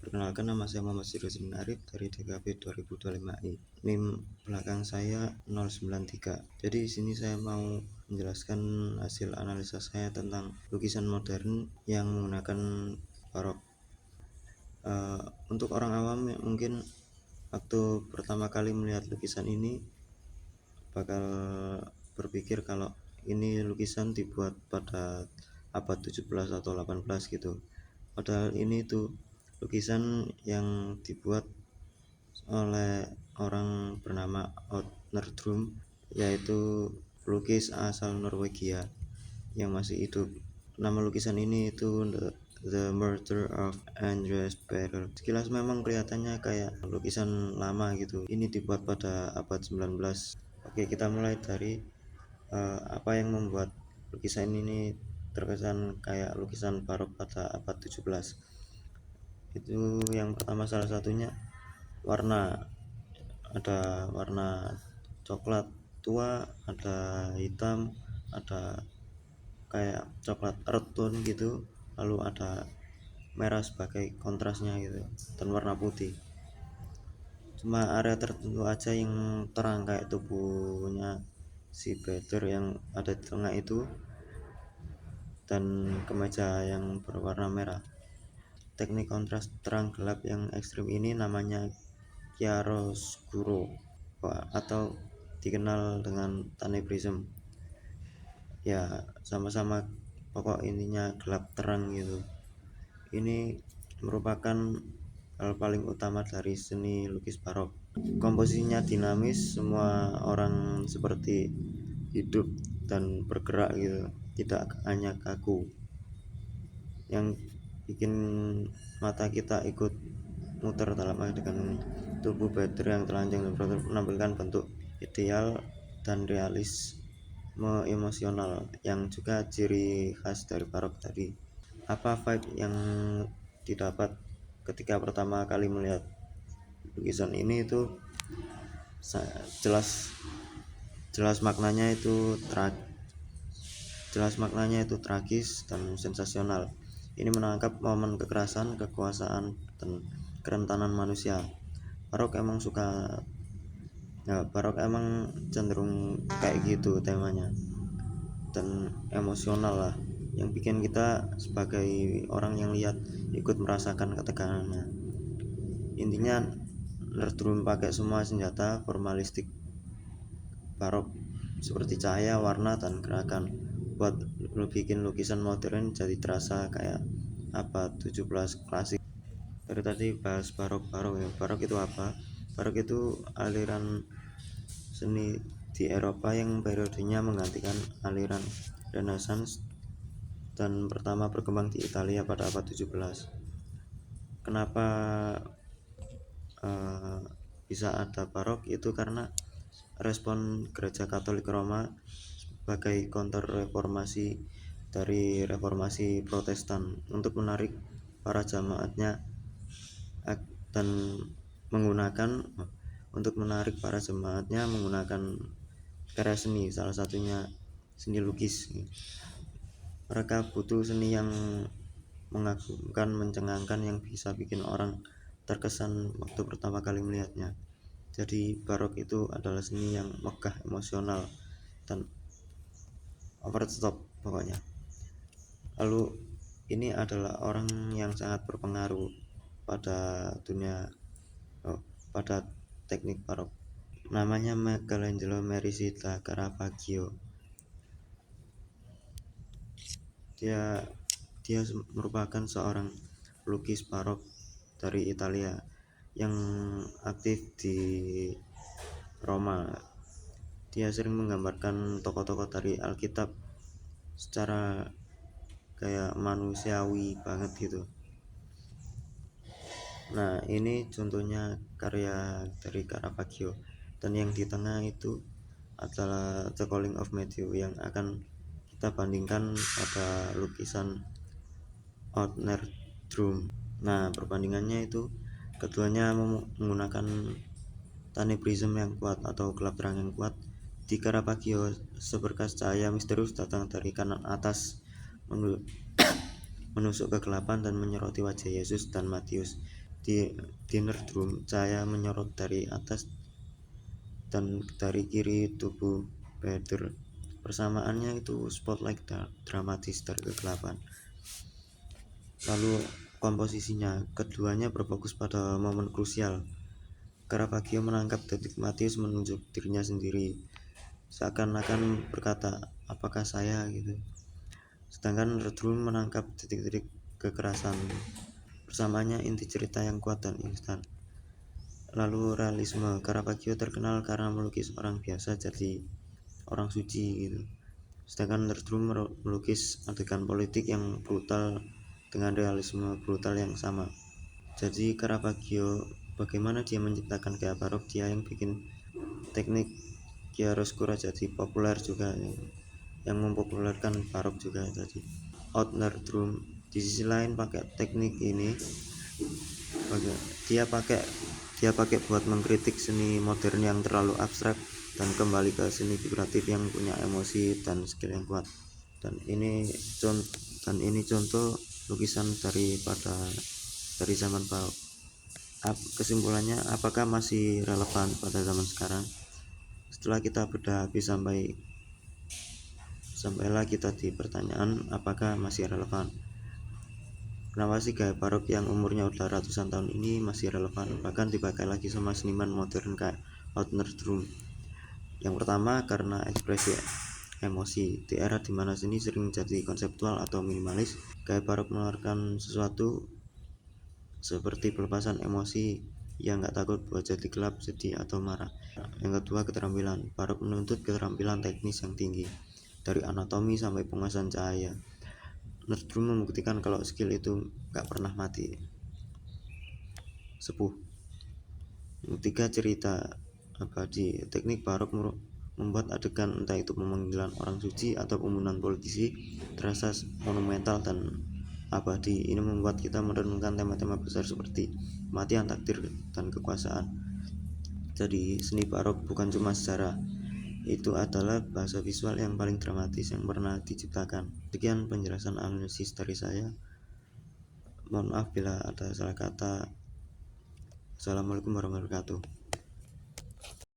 Perkenalkan, nama saya Muhammad Sirojudin Arif dari DKP 2025I. NIM belakang saya 093. Jadi di sini saya mau menjelaskan hasil analisa saya tentang lukisan modern yang menggunakan barok. Untuk orang awam mungkin waktu pertama kali melihat lukisan ini bakal berpikir kalau ini lukisan dibuat pada abad 17 atau 18 gitu. Padahal ini tuh lukisan yang dibuat oleh orang bernama Odd Nerdrum, yaitu pelukis asal Norwegia yang masih hidup. Nama lukisan ini itu The Murder of Andreas Perer. Sekilas memang kelihatannya kayak lukisan lama gitu. Ini dibuat pada abad 19. Oke, kita mulai dari apa yang membuat lukisan ini terkesan kayak lukisan barok pada abad 17. Itu yang pertama, salah satunya warna. Ada warna coklat tua, ada hitam, ada kayak coklat earth tone gitu, lalu ada merah sebagai kontrasnya gitu, dan warna putih. Cuma area tertentu aja yang terang kayak tubuhnya si Peter yang ada di tengah itu, dan kemeja yang berwarna merah. Teknik kontras terang gelap yang ekstrim ini namanya chiaroscuro atau dikenal dengan Tanebrism. Ya, sama-sama pokok intinya gelap terang gitu. Ini merupakan hal paling utama dari seni lukis barok. Komposisinya dinamis, semua orang seperti hidup dan bergerak gitu, tidak hanya kaku, yang bikin mata kita ikut muter dalam adegan ini. Tubuh Badr yang telanjang dan menampilkan bentuk ideal dan realisme emosional yang juga ciri khas dari barok tadi. Apa vibe yang didapat ketika pertama kali melihat lukisan ini? Itu jelas maknanya itu tragis dan sensasional. Ini menangkap momen kekerasan, kekuasaan, dan kerentanan manusia. Barok emang cenderung kayak gitu temanya, dan emosional lah, yang bikin kita sebagai orang yang lihat ikut merasakan ketegangannya. Intinya Nerdrum pakai semua senjata formalistik barok seperti cahaya, warna, dan gerakan buat bikin lukisan modern jadi terasa kayak abad 17 klasik. Dari tadi bahas barok ya. Barok itu apa? Barok itu aliran seni di Eropa yang periodenya menggantikan aliran Renaissance dan pertama berkembang di Italia pada abad 17. Kenapa bisa ada barok? Itu karena respon Gereja Katolik Roma sebagai counter reformasi dari reformasi Protestan untuk menarik para jemaatnya dan menggunakan karya seni, salah satunya seni lukis. Mereka butuh seni yang mengagumkan, mencengangkan, yang bisa bikin orang terkesan waktu pertama kali melihatnya. Jadi barok itu adalah seni yang megah, emosional, dan over the top pokoknya. Lalu ini adalah orang yang sangat berpengaruh pada pada teknik barok. Namanya Michelangelo Merisi da Caravaggio. Dia merupakan seorang pelukis barok dari Italia yang aktif di Roma. Dia sering menggambarkan tokoh-tokoh dari Alkitab secara kayak manusiawi banget gitu. Nah, ini contohnya karya dari Caravaggio, dan yang di tengah itu adalah The Calling of Matthew yang akan kita bandingkan pada lukisan Odd Nerdrum. Nah, perbandingannya itu keduanya menggunakan Tanebrism yang kuat atau gelap terang yang kuat. Di Caravaggio, seberkas cahaya misterius datang dari kanan atas menusuk kegelapan dan menyoroti wajah Yesus dan Matius. Di dinner drum, cahaya menyorot dari atas dan dari kiri tubuh Bader. Persamaannya itu spotlight dramatis dari kegelapan. Lalu komposisinya, keduanya berfokus pada momen krusial. Caravaggio menangkap detik Matius menunjuk dirinya sendiri, seakan-akan berkata, apakah saya gitu. Sedangkan Redrum menangkap detik-detik kekerasan. Persamaannya inti cerita yang kuat dan instan. Lalu realisme, Caravaggio terkenal karena melukis orang biasa jadi orang suci gitu. Sedangkan Nerdrum melukis adegan politik yang brutal dengan realisme brutal yang sama. Jadi Caravaggio bagaimana dia menciptakan gaya barok, dia yang bikin teknik chiaroscuro jadi populer juga, yang mempopulerkan barok juga tadi. Nerdrum di sisi lain pakai teknik ini, dia pakai buat mengkritik seni modern yang terlalu abstrak dan kembali ke seni figuratif yang punya emosi dan skill yang kuat. Dan ini contoh lukisan dari zaman barok. Kesimpulannya, apakah masih relevan pada zaman sekarang? Setelah kita bedah habis sampailah kita di pertanyaan, apakah masih relevan? Kenapa sih gaya barok yang umurnya udah ratusan tahun ini masih relevan, bahkan dipakai lagi sama seniman modern kayak Nerdrum? Yang pertama, karena ekspresi emosi. Di era dimana seni sering jadi konseptual atau minimalis, gaya barok menawarkan sesuatu seperti pelepasan emosi yang gak takut buat jadi gelap, sedih, atau marah. Yang kedua, keterampilan. Barok menuntut keterampilan teknis yang tinggi, dari anatomi sampai penguasaan cahaya. Nerdrum membuktikan kalau skill itu gak pernah mati. Sepuh. Yang ketiga, cerita abadi. Teknik barok membuat adegan, entah itu pemanggilan orang suci atau pembunuhan politisi, terasa monumental dan abadi. Ini membuat kita merenungkan tema-tema besar seperti kematian, takdir, dan kekuasaan. Jadi seni barok bukan cuma sejarah, itu adalah bahasa visual yang paling dramatis yang pernah diciptakan. Sekian penjelasan analisis dari saya. Mohon maaf bila ada salah kata. Assalamualaikum warahmatullahi wabarakatuh.